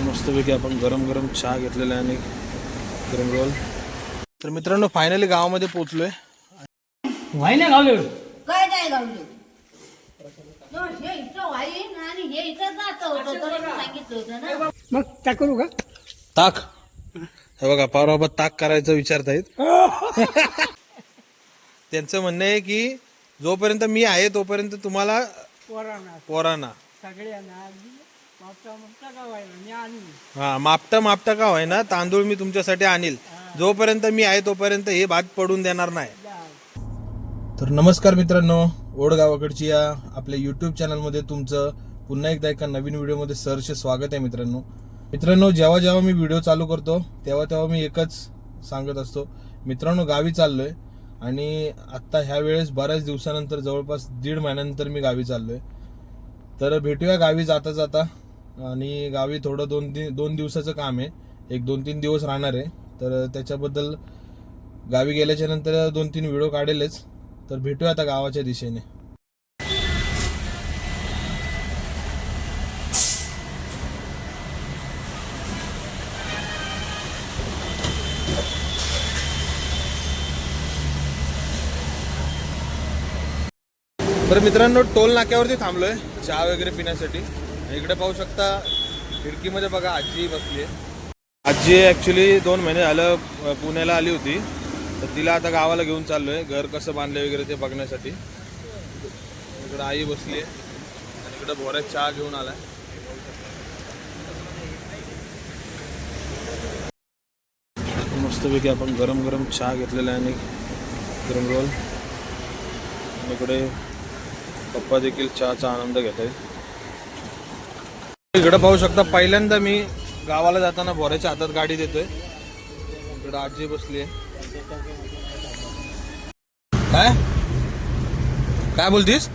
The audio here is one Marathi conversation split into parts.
मस्तपैकी आपण गरम गरम चहा घेतलेला आहे आणि गरम रोल. तर मित्रांनो फायनली गावामध्ये पोहोचलोय. व्हाय नाही गावले काय नाही गावले हे इथं वाईन आणि हे इथं जात होतं तरी मी सांगितलं होतं ना. मग काय करू का ताक हे बघा पावराबाबत ताक करायचं विचारतायत. त्यांचं म्हणणं आहे की जोपर्यंत मी आहे तोपर्यंत तुम्हाला पोरांना सगळ्यांना हा मापटा का होय ना तांदूळ मी तुमच्यासाठी आणील. जोपर्यंत मी आहे तोपर्यंत हे भात पडून देणार नाही. तर नमस्कार मित्रांनो, ओढ गावाकडची या आपल्या युट्यूब चॅनलमध्ये तुमचं पुन्हा एकदा एका नवीन व्हिडिओमध्ये सहर्ष स्वागत आहे. मित्रांनो जेव्हा जेव्हा मी व्हिडिओ चालू करतो तेव्हा मी एकच सांगत असतो, मित्रांनो गावी चाललोय आणि आत्ता ह्या वेळेस बऱ्याच दिवसानंतर जवळपास 1.5 महिन्यानंतर मी गावी चाललोय. तर भेटूया गावी जाता जाता. आणि गावी थोडं 2 दिवसाचं काम आहे, एक 2-3 दिवस राहणार आहे. तर त्याच्याबद्दल गावी गेल्याच्या नंतर 2-3 व्हिडिओ काढेलच. तर भेटूया आता गावाच्या दिशेने. तर मित्रांनो टोल नाक्यावरती थांबलोय चहा वगैरे पिण्यासाठी. इकडे पाहू शकता खिडकीमध्ये बघा आजी बसली आहे. आजी ॲक्च्युली 2 महिने झालं पुण्याला आली होती, तर तिला आता गावाला घेऊन चाललोय घर कसं बांधलंय वगैरे ते बघण्यासाठी. इकडे आई बसली आहे आणि इकडे भोऱ्यात चहा घेऊन आलाय. मस्तपैकी आपण गरम गरम चहा घेतलेला आहे आणि गरम रोल. इकडे पप्पा देखील चहाचा आनंद घेत आहे. इकडे पाहू शकता पहिल्यांदा मी गावाला जाताना भोऱ्याच्या हातात गाडी देतोय. इकडे आजी बसली आहे. काय बोलतीस?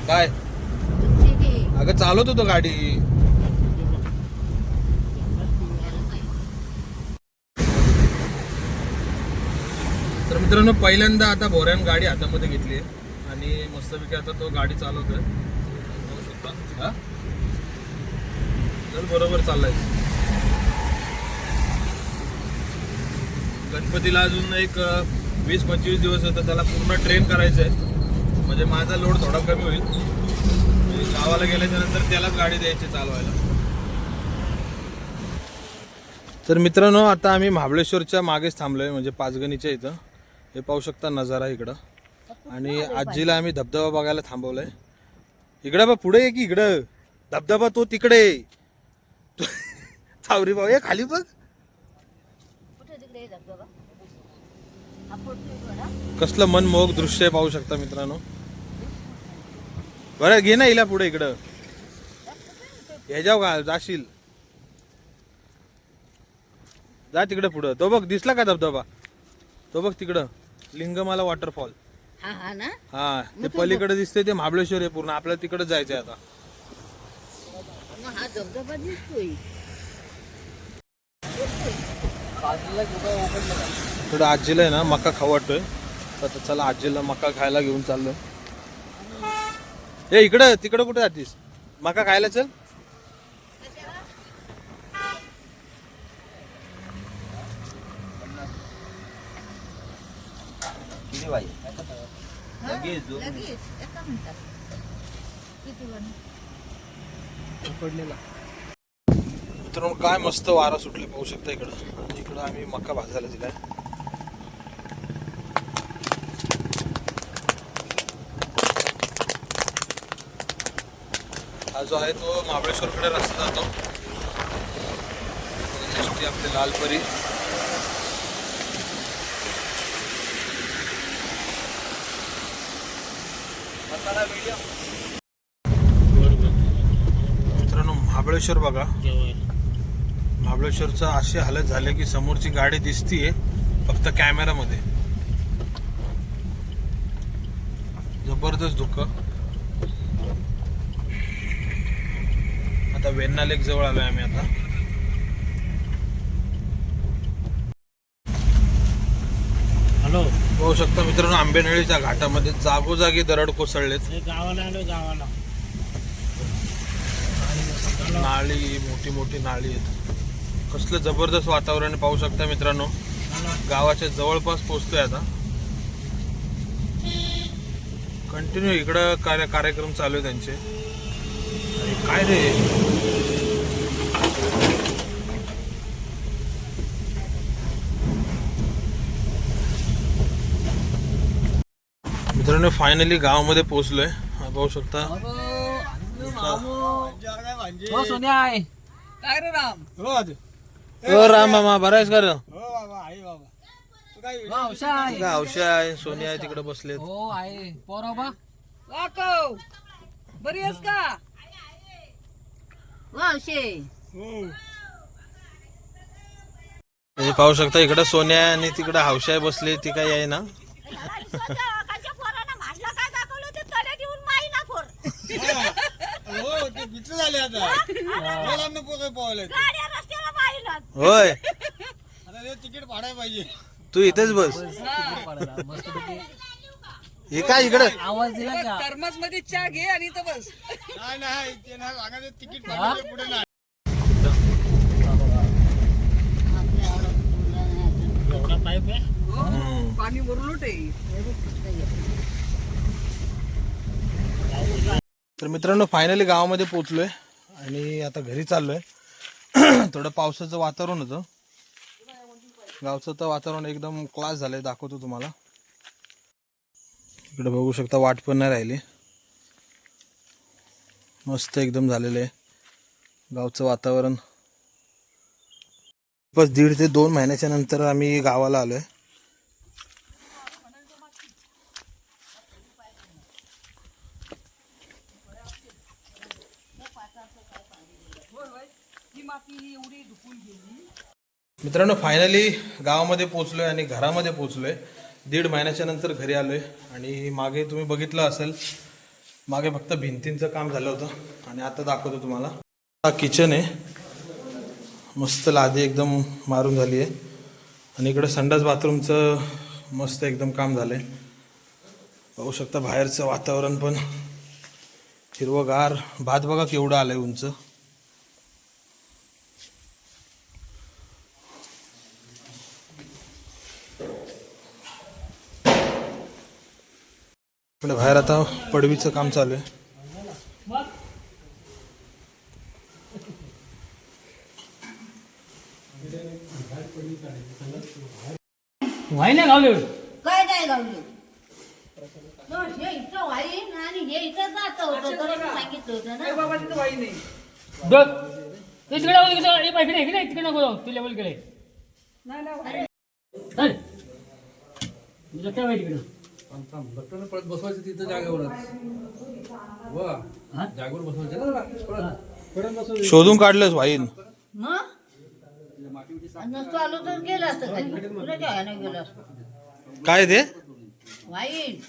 काय अगं चालवत होतो गाडी. तर मित्रांनो पहिल्यांदा आता भोऱ्यान गाडी हातामध्ये घेतली आहे आणि मस्तपैकी आता तो गाडी चालवतोय. पाहू शकता चल बरोबर चाललाय. गणपतीला अजून एक 20-25 दिवस होतं, त्याला पूर्ण ट्रेन करायचं आहे म्हणजे माझा लोड थोडा कमी होईल. गावाला गेल्याच्या नंतर त्यालाच गाडी द्यायची चालवायला. तर मित्रांनो आता आम्ही महाबळेश्वरच्या मागेच थांबलोय म्हणजे पाचगणीच्या इथं. हे पाहू शकता नजारा इकडं. आणि आजीला आम्ही धबधबा बघायला थांबवलाय. इकडं बा पुढे ये की इकडं धबधबा तो तिकडे चावरी भाऊ खाली बघ कसलं मनमोहक दृश्य पाहू शकता मित्रांनो. बरं घे ना हिला पुढे इकडं हे जाऊ का जाशील जा तिकडे पुढं. तो बघ दिसला का धबधबा, तो बघ तिकडं लिंगमाला वॉटरफॉल. हा ते पलीकडे दिसते ते महाबळेश्वर आहे पूर्ण. आपल्याला तिकडे जायचंय आता. थोडं आजीला आहे ना मका खाऊ वाटतोय, तर चला आजीला मका खायला घेऊन चाललोय. ए इकडं तिकडं कुठे जातीस मका खायला? चल मित्रांनो काय मस्त वारा सुटले पाहू शकता इकडं. इकडं आम्ही मका भाजायला दिलाय. हा जो आहे तो महाबळेश्वरकडे रस्ता जातो. आपले लालपरी मित्रांनो महाबळेश्वर बघा. महाबळेश्वरचं अशी हालत झाली की समोरची गाडी दिसतीये फक्त कॅमेरामध्ये. जबरदस्त धुकं. आता वेण्णा लेक जवळ आलोय आम्ही आता. हॅलो पाहू शकता मित्रांनो आंबेनळीच्या घाटामध्ये जागोजागी दरड कोसळलेत. गावाला आलो गावाला. नाळी, मोठी मोठी नाळी आहेत. कसलं जबरदस्त वातावरण पाहू शकता मित्रांनो. गावाच्या जवळपास पोहोचतोय आता. कंटिन्यू इकडं कार्यक्रम चालू आहे त्यांचे. अरे काय रे, मित्रांनो फायनली गावामध्ये पोहोचलोय. पाहू शकता. सोन्या आहे काय रे राम. ओ राम मामा बरा आहेस का रे? औषध आहे, सोनी आहे तिकडे बसलेत. हो आहे पोराबा. वाकव बरी आहेस का? वावशे हे पाहू शकता इकडे सोन्या आणि तिकडे हौशाय बसले. ती काही आहे ना. होय तिकीट पाडायला पाहिजे. तू इथेच बस. हे काय इकडे आवाज दिला का? थर्मस मध्ये चहा घे आणि इथं बस. नाही ते नाही सांगायचं, तिकीट पाडायला पुढे नाही. पाणी भरलोट आहे. तर मित्रांनो फायनली गावामध्ये पोहोचलोय आणि आता घरी चाललोय. थोडं पावसाचं वातावरण होतं. गावचं तर वातावरण एकदम क्लास झालंय. दाखवतो तुम्हाला. इकडे बघू शकता वाट पण नाही राहिली. मस्त एकदम झालेलं आहे गावचं वातावरण. बस 1.5 ते 2 महिन्याच्या नंतर आम्ही गावाला आलोय. मित्रांनो फायनली गावामध्ये पोहोचलोय आणि घरामध्ये पोहोचलोय. 1.5 महिन्याच्या नंतर घरी आलोय. आणि मागे तुम्ही बघितलं असेल, मागे फक्त भिंतींचं काम झालं होतं आणि आता दाखवतो तुम्हाला. हा किचन आहे. मस्त लादी एकदम मारून झाली आहे. आणि इकडे संडास बाथरूमचं मस्त एकदम काम झालंय. पाहू शकता बाहेरचं वातावरण पण हिरवगार. भात बघा केवढं आलंय उंच. बाहेर आता पडवीचं काम चालू आहे. व्हाय नाही गावले. काय नाही गावली. हे इथं वाईन आणि हे इथं जात होतं तरी मी सांगितलं होतं ना. बाबा तिथं वाई नाही. बघ ते तिकडे जाऊ, तिकडे पाहिजे नाही की तिकडे नको जाऊ. तू लेवल केले नाही. चल तुझं काय वाईट तिकडं. परत बसवायचं तिथं जागेवरच. जागेवर बसवायचं. शोधून काढलंच वाईन. मग नसतो आलो तर गेलं असतं खाली. तुला काय नाही गेलं असतं. काय ते वाईन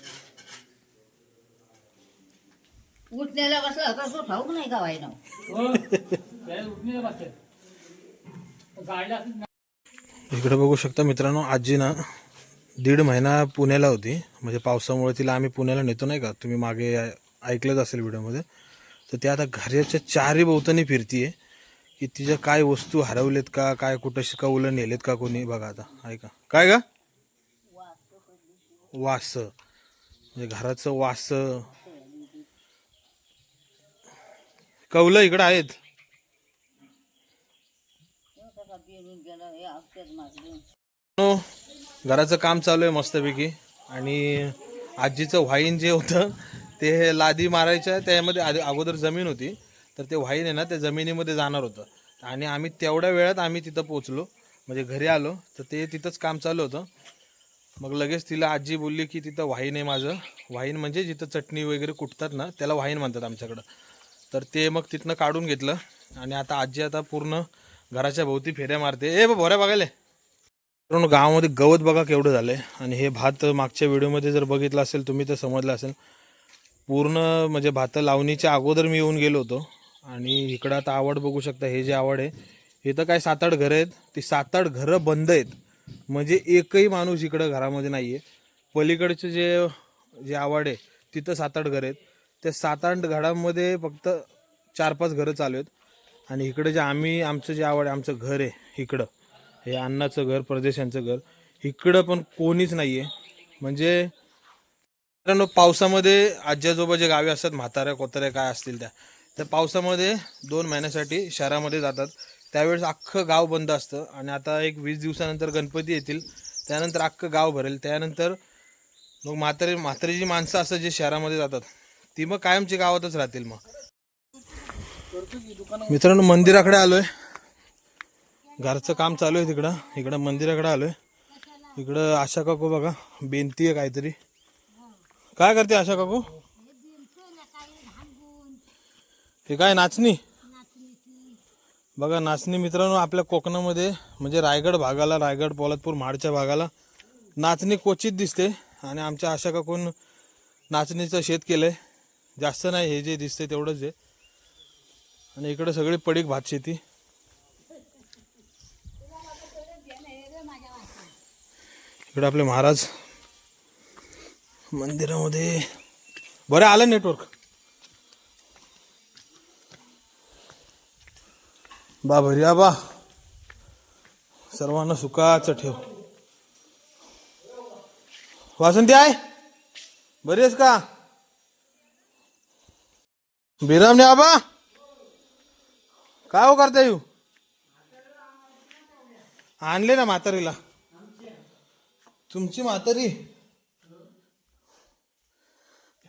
उठण्याला कसं आता तो ठाऊक नाही का वाईन. इकडे बघू शकता मित्रांनो. आजी ना 1.5 महिना पुण्याला होती. म्हणजे पावसामुळे तिला आम्ही पुण्याला नेतो नाही का, तुम्ही मागे ऐकलंच असेल व्हिडिओमध्ये. तर ते आता घराच्या 4ही भोवतानी फिरतीये की तिच्या काय वस्तू हरवलेत का, काय कुठं शिकवलं नेलेत का कोणी. बघा आता ऐका काय का वास, म्हणजे घराचं वास. कौलं इकडं आहेत. घराचं काम चालू आहे मस्तपैकी. आणि आजीचं व्हाईन जे होतं ते लादी मारायच्या त्यामध्ये अगोदर जमीन होती. तर ते व्हाईन आहे ना त्या जमिनीमध्ये जाणार होतं. आणि आम्ही तेवढ्या वेळात आम्ही तिथं पोचलो, म्हणजे घरी आलो. तर ते तिथंच काम चालू होतं. मग लगेच तिला आजी बोलली की तिथं व्हाईन आहे माझं. व्हाईन म्हणजे जिथं चटणी वगैरे कुटतात ना त्याला व्हाईन म्हणतात आमच्याकडं. तर ते मग तिथनं काढून घेतलं. आणि आता आजी आता पूर्ण घराच्या भोवती फेऱ्या मारते. ए भोऱ्या बघायला. कारण गावामध्ये गवत बघा केवढं झालंय. आणि हे भात मागच्या व्हिडिओमध्ये जर बघितलं असेल तुम्ही तर समजलं असेल. पूर्ण म्हणजे भात लावणीच्या अगोदर मी येऊन गेलो होतो. आणि इकडं आता आवड बघू शकता. हे जे आवड आहे हे तर काय 7-8 घरं आहेत. ती 7-8 घरं बंद आहेत. म्हणजे एकही माणूस इकडं घरामध्ये नाही आहे. पलीकडचे जे आवड आहे तिथं 7-8 घरं आहेत. त्या 7-8 घरांमध्ये फक्त 4-5 घरं चालू आहेत. आणि इकडे जे आमचं जे आवड आमचं घर आहे इकडं, हे अण्णाचं घर, प्रदेशांचं घर, इकडं पण कोणीच नाही आहे. म्हणजे मित्रांनो, पावसामध्ये आजी आजोबा जे गावी असतात, म्हाताऱ्या कोताऱ्या काय असतील त्या पावसामध्ये 2 महिन्यासाठी शहरामध्ये जातात. त्यावेळेस अख्खं गाव बंद असतं. आणि आता एक 20 दिवसानंतर गणपती येतील, त्यानंतर अख्खं गाव भरेल. त्यानंतर मग म्हातारीची माणसं असं जे शहरामध्ये जातात ती मग कायमची गावातच राहतील. मग मित्रांनो, मंदिराकडे आलोय. घरचं काम चालू आहे तिकडं. इकडं मंदिराकडे आलोय. इकडं आशा काकू बघा बेनती आहे काहीतरी. काय करते आशा काकू? हे काय नाचणी बघा, नाचणी. मित्रांनो, आपल्या कोकणामध्ये म्हणजे रायगड भागाला, रायगड पोलादपूर महाडच्या भागाला नाचणी क्वचित दिसते. आणि आमच्या आशा काकून नाचणीचं शेत केलंय. जास्त नाही, हे जे दिसते तेवढंच आहे. आणि इकडे सगळी पडीक भात शेती. इकडे आपले महाराज मंदिरामध्ये. बरं आलं नेटवर्क. बा भरी बा, सर्वांना सुखाचं ठेव. वासंती आहे बरी आहेस का? बिरामने आबा काय हो करता येऊ? आणले ना म्हातारीला. तुमची म्हातारी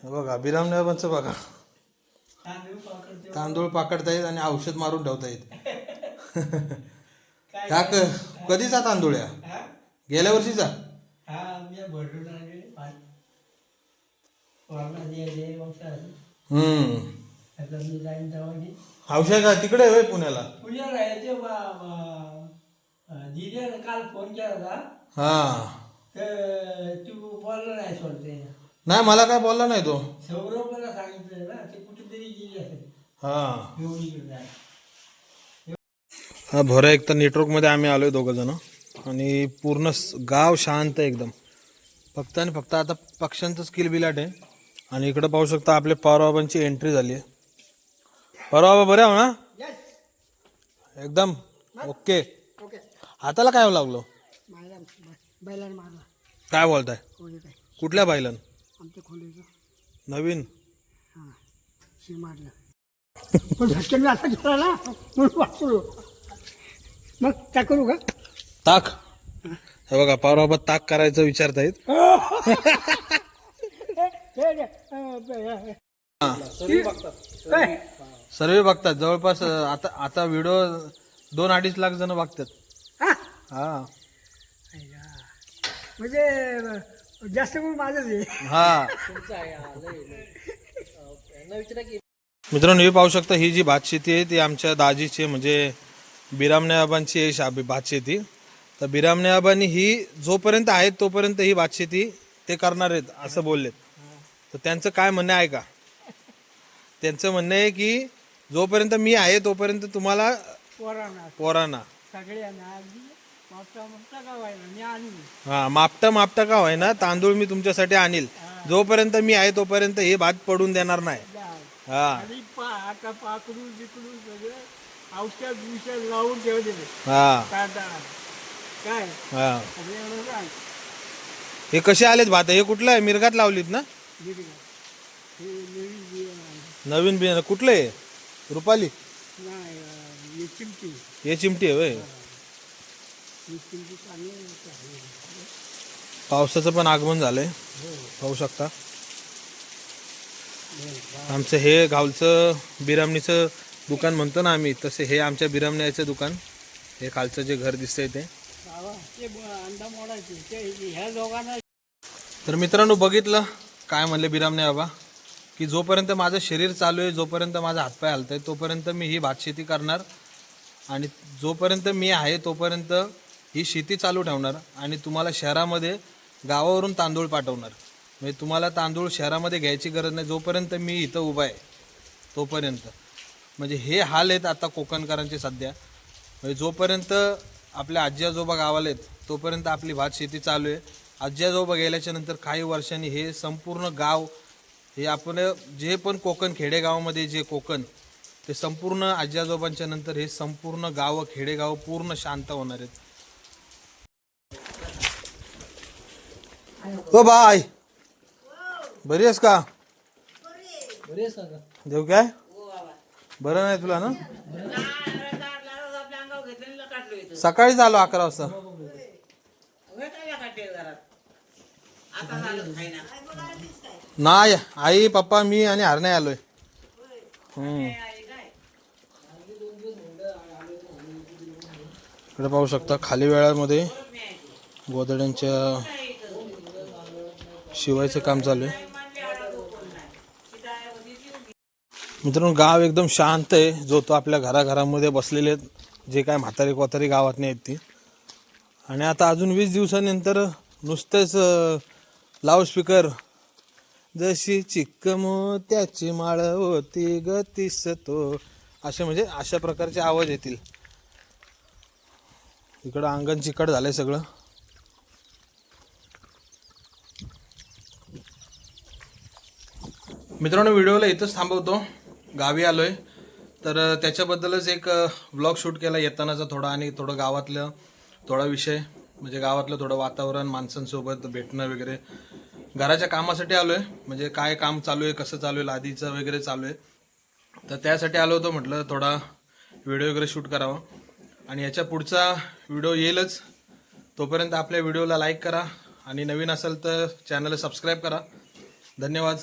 बघा, बिरामने आबांचं बघा, तांदूळ पाकडतायत आणि औषध मारून ठेवतायत. का कधीचा तांदूळ या? गेल्या वर्षीचा? औषध का तिकडे होय पुण्याला? काल फोन केला होता. हा, तू बोलला नाही सोडते. नाही मला काय बोलला नाही तो. सौरभला सांगितलं ना, ते कुठेतरी गेली असेल. हा एवढीकडे हा भोरा. एक तर नेटवर्क मध्ये आम्ही आलोय 2 जण. आणि पूर्ण गाव शांत एकदम. फक्त आणि फक्त आता पक्ष्यांचंच किलबिलाट आहे. आणि इकडे पाहू शकता आपले पवारबाबांची एंट्री झाली आहे. पवारबाबा बरे आहो ना? एकदम ओके. हाताला काय लागलो? बैलाने मारला. काय बोलताय? कुठल्या बैलन? आमच्या खोलीचं नवीन? हां, शी मारलं. पण झटक्याने असा घेतला ना, म्हणून वाचलो. मग काय करू का? ताक. हे बघा, पवारबाबा ताक करायचं विचारतायत. सर्वे बघतात जवळपास. आता व्हिडिओ 2-2.5 लाख जण बघतात. हा म्हणजे जास्त करून माझंच आहे. हा मित्रांनो, हे पाहू शकता, ही जी भात शेती आहे ती आमच्या दाजीची आहे, म्हणजे बिरामणे आबांची आहे भात शेती. तर बिरामणे आबांनी ही जोपर्यंत आहेत तोपर्यंत ही भात शेती ते करणार आहेत असं बोललेत. तर त्यांचं काय म्हणणं आहे का? त्यांचं म्हणणं आहे की जोपर्यंत मी आहे तोपर्यंत तुम्हाला पोरांना सगळ्यांना हा मापटा का होय ना, तांदूळ मी तुमच्यासाठी आणील. जोपर्यंत मी आहे तोपर्यंत हे भात पडून देणार नाही. हा आता पाकडून जिकडून सगळं औषध लावून ठेवलेले. हा काय हा. हे कसे आलेत भात? हे कुठलं आहे? मिरगात लावलीत ना? नवीन बियाणं कुठलं आहे? रुपाली? हे चिमटी आहे होय. पावसाचं पण आगमन झालंय, पाहू शकता. आमचं हे गावचं बिरामणीचं दुकान म्हणतो ना आम्ही, तसे हे आमच्या बिरामण्याचं दुकान. हे खालचं जे घर दिसतंय ते. तर मित्रांनो, बघितलं काय म्हणले बिरामणे बाबा, की जोपर्यंत माझं शरीर चालू आहे, जोपर्यंत माझा हातपाय हलतंय, तोपर्यंत मी ही भात शेती करणार. आणि जोपर्यंत मी आहे तोपर्यंत ही शेती चालू ठेवणार. आणि तुम्हाला शहरामध्ये गावावरून तांदूळ पाठवणार. म्हणजे तुम्हाला तांदूळ शहरामध्ये घ्यायची गरज नाही, जोपर्यंत मी इथं उभा आहे तोपर्यंत. म्हणजे हे हाल आहेत आता कोकणकरांचे सध्या. म्हणजे जोपर्यंत आपल्या आजी आजोबा गावाला आहेत तोपर्यंत आपली भात शेती चालू आहे. आजी आजोबा गेल्याच्या नंतर काही वर्षांनी हे संपूर्ण गाव, हे आपलं जे पण कोकण खेडेगावामध्ये जे कोकण ते संपूर्ण आजी आजोबांच्या नंतर हे संपूर्ण गावं खेडेगाव पूर्ण शांत होणार आहेत. ओ बाय, बरी आहेस का? देऊ काय? बरं नाही तुला ना? सकाळीच आलो 11 वाजता. नाही, आई पप्पा मी आणि हरणे आलोय. इकडे पाहू शकता खाली वेळामध्ये गोदड्यांच्या शिवायचं काम चालू आहे. मित्रांनो गाव एकदम शांत आहे. जो तो आपल्या घराघरामध्ये बसलेले आहेत, जे काय म्हातारी कोतारी गावात नाही आहेत ती. आणि आता अजून 20 दिवसानंतर नुसतेच लाऊडस्पीकर जशी चिक्क मोत्याची माळ होती गतीस तो, असे म्हणजे अशा प्रकारचे आवाज येतील. इकडं अंगण चिकट झालंय सगळं. मित्रांनो व्हिडिओला इथंच थांबवतो. गावी आलोय तर त्याच्याबद्दलच एक व्लॉग शूट केला येतानाचा थोडा, आणि थोडं गावातलं थोडा विषय म्हणजे गावातलं थोडं वातावरण, माणसांसोबत भेटणं वगैरे. घराच्या कामासाठी आलोय, म्हणजे काय काम चालू आहे, कसं चालू आहे, लादीचं वगैरे चालू आहे, तर त्यासाठी आलो होतो. म्हटलं थोडा व्हिडिओ वगैरे शूट करावा. आणि याच्या पुढचा व्हिडिओ येईलच. तोपर्यंत आपल्या व्हिडिओला लाईक करा आणि नवीन असेल तर चॅनलला सबस्क्राईब करा. धन्यवाद.